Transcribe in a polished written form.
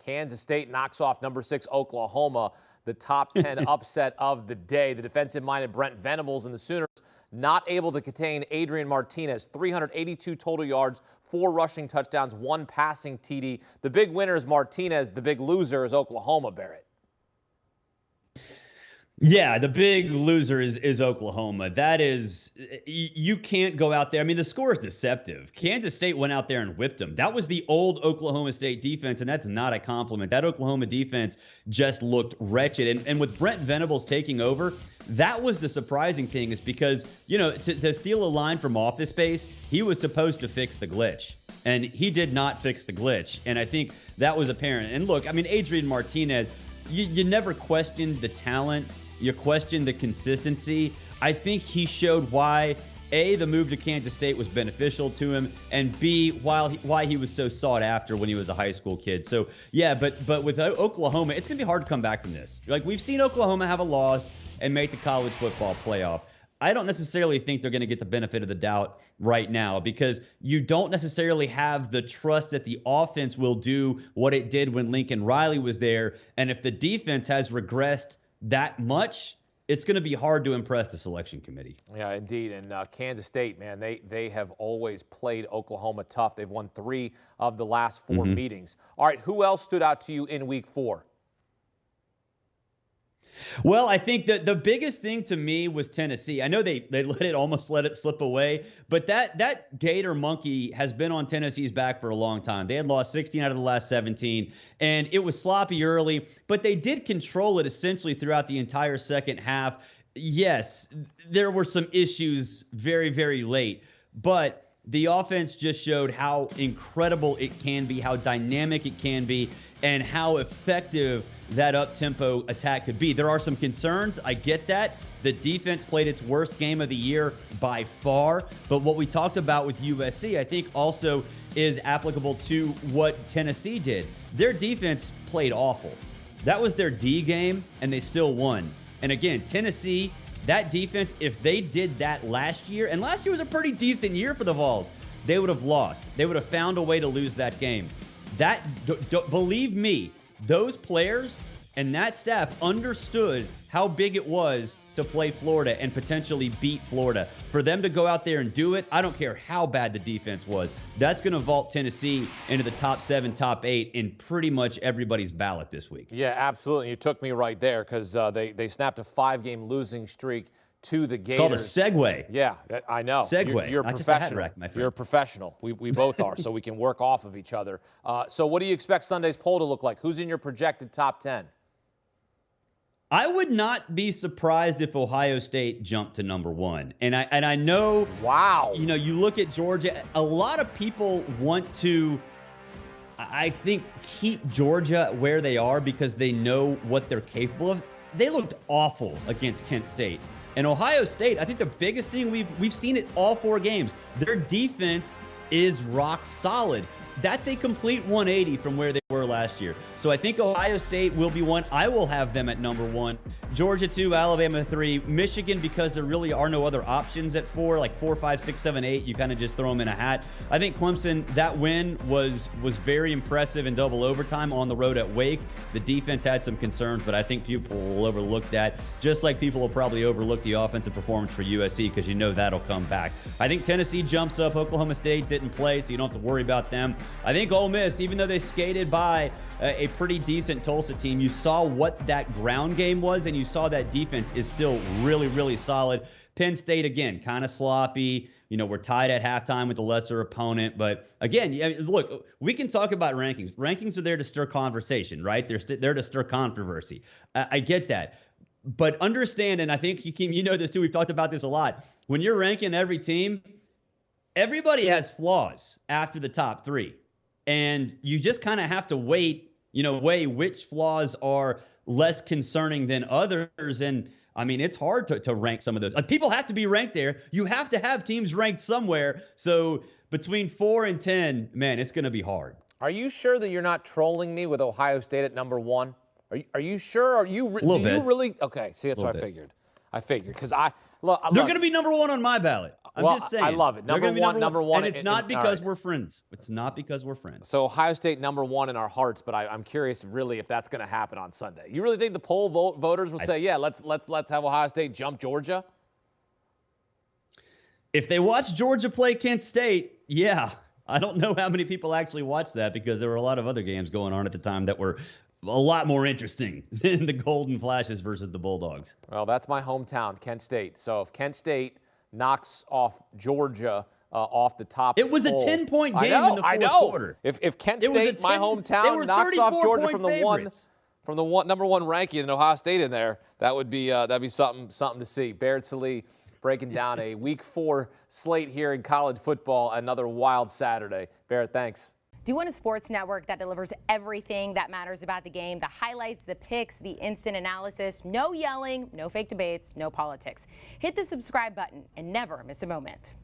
Kansas State knocks off number 6 Oklahoma, the top 10 upset of the day. The defensive-minded Brent Venables and the Sooners not able to contain Adrian Martinez. 382 total yards, 4 rushing touchdowns, 1 passing TD. The big winner is Martinez. The big loser is Oklahoma, Barrett. Yeah, the big loser is Oklahoma. That is, you can't go out there. I mean, the score is deceptive. Kansas State went out there and whipped them. That was the old Oklahoma State defense, and that's not a compliment. That Oklahoma defense just looked wretched. And with Brent Venables taking over, that was the surprising thing, is because, you know, to steal a line from Office Space, he was supposed to fix the glitch. And he did not fix the glitch. And I think that was apparent. And look, I mean, Adrian Martinez, you never questioned the talent. You question the consistency. I think he showed why, A, the move to Kansas State was beneficial to him, and B, why he was so sought after when he was a high school kid. So, yeah, but with Oklahoma, it's going to be hard to come back from this. Like, we've seen Oklahoma have a loss and make the college football playoff. I don't necessarily think they're going to get the benefit of the doubt right now, because you don't necessarily have the trust that the offense will do what it did when Lincoln Riley was there. And if the defense has regressed that much, it's going to be hard to impress the selection committee. Yeah, indeed. And Kansas State, man, they have always played Oklahoma tough. They've won 3 of the last 4 meetings. All right, who else stood out to you in week 4? Well, I think that the biggest thing to me was Tennessee. I know they almost let it slip away, but that Gator monkey has been on Tennessee's back for a long time. They had lost 16 out of the last 17, and it was sloppy early, but they did control it essentially throughout the entire second half. Yes, there were some issues very, very late, but the offense just showed how incredible it can be, how dynamic it can be, and how effective that up-tempo attack could be. There are some concerns. I get that. The defense played its worst game of the year by far. But what we talked about with USC, I think also is applicable to what Tennessee did. Their defense played awful. That was their D game, and they still won. And again, Tennessee, that defense, if they did that last year, and last year was a pretty decent year for the Vols, they would have lost. They would have found a way to lose that game. Believe me, those players and that staff understood how big it was to play Florida and potentially beat Florida. For them to go out there and do it, I don't care how bad the defense was. That's going to vault Tennessee into the top 7, top 8 in pretty much everybody's ballot this week. Yeah, absolutely. You took me right there, because they snapped a 5-game losing streak to the Gators. It's called a segue. Yeah, I know. Segue. You're a professional. You're a professional. We both are, so we can work off of each other. So what do you expect Sunday's poll to look like? Who's in your projected top 10? I would not be surprised if Ohio State jumped to number 1. And I know, wow, you know, you look at Georgia, a lot of people want to, I think, keep Georgia where they are because they know what they're capable of. They looked awful against Kent State. And Ohio State, I think the biggest thing we've seen it all 4 games, their defense is rock solid. That's a complete 180 from where they were last year. So I think Ohio State will be one. I will have them at number 1. Georgia 2, Alabama 3, Michigan, because there really are no other options at 4, like 4, 5, 6, 7, 8. You kind of just throw them in a hat. I think Clemson, that win was very impressive in double overtime on the road at Wake. The defense had some concerns, but I think people will overlook that, just like people will probably overlook the offensive performance for USC, because you know that'll come back. I think Tennessee jumps up. Oklahoma State didn't play, so you don't have to worry about them. I think Ole Miss, even though they skated by a pretty decent Tulsa team, you saw what that ground game was, and you saw that defense is still really, really solid. Penn State, again, kind of sloppy. You know, we're tied at halftime with the lesser opponent. But again, look, we can talk about rankings. Rankings are there to stir conversation, right? They're there to stir controversy. I get that. But understand, and I think, Hakeem, you know this too, we've talked about this a lot. When you're ranking every team, everybody has flaws after the top 3. And you just kind of have to weigh which flaws are less concerning than others. And I mean, it's hard to rank some of those. People have to be ranked there. You have to have teams ranked somewhere. So between 4 and 10, man, it's going to be hard. Are you sure that you're not trolling me with Ohio State at number 1? Are you sure? Are you? Do you really? Okay, see, that's what I figured. Because they're going to be number 1 on my ballot. I'm Well, just saying. I love it. They're gonna be Number one. And it's not because we're friends. It's not because we're friends. So Ohio State number one in our hearts, but I'm curious really if that's going to happen on Sunday. You really think the poll voters will say, yeah, let's have Ohio State jump Georgia? If they watch Georgia play Kent State, yeah. I don't know how many people actually watched that because there were a lot of other games going on at the time that were a lot more interesting than the Golden Flashes versus the Bulldogs. Well, that's my hometown, Kent State. So if Kent State knocks off Georgia off the top it was poll, a 10-point game in the fourth quarter. If Kent State, my hometown, knocks off Georgia from the one number one ranking and Ohio State in there, that'd be something to see. Barrett Sallee breaking down a Week 4 slate here in college football. Another wild Saturday. Barrett, thanks. Do you want a sports network that delivers everything that matters about the game? The highlights, the picks, the instant analysis, no yelling, no fake debates, no politics. Hit the subscribe button and never miss a moment.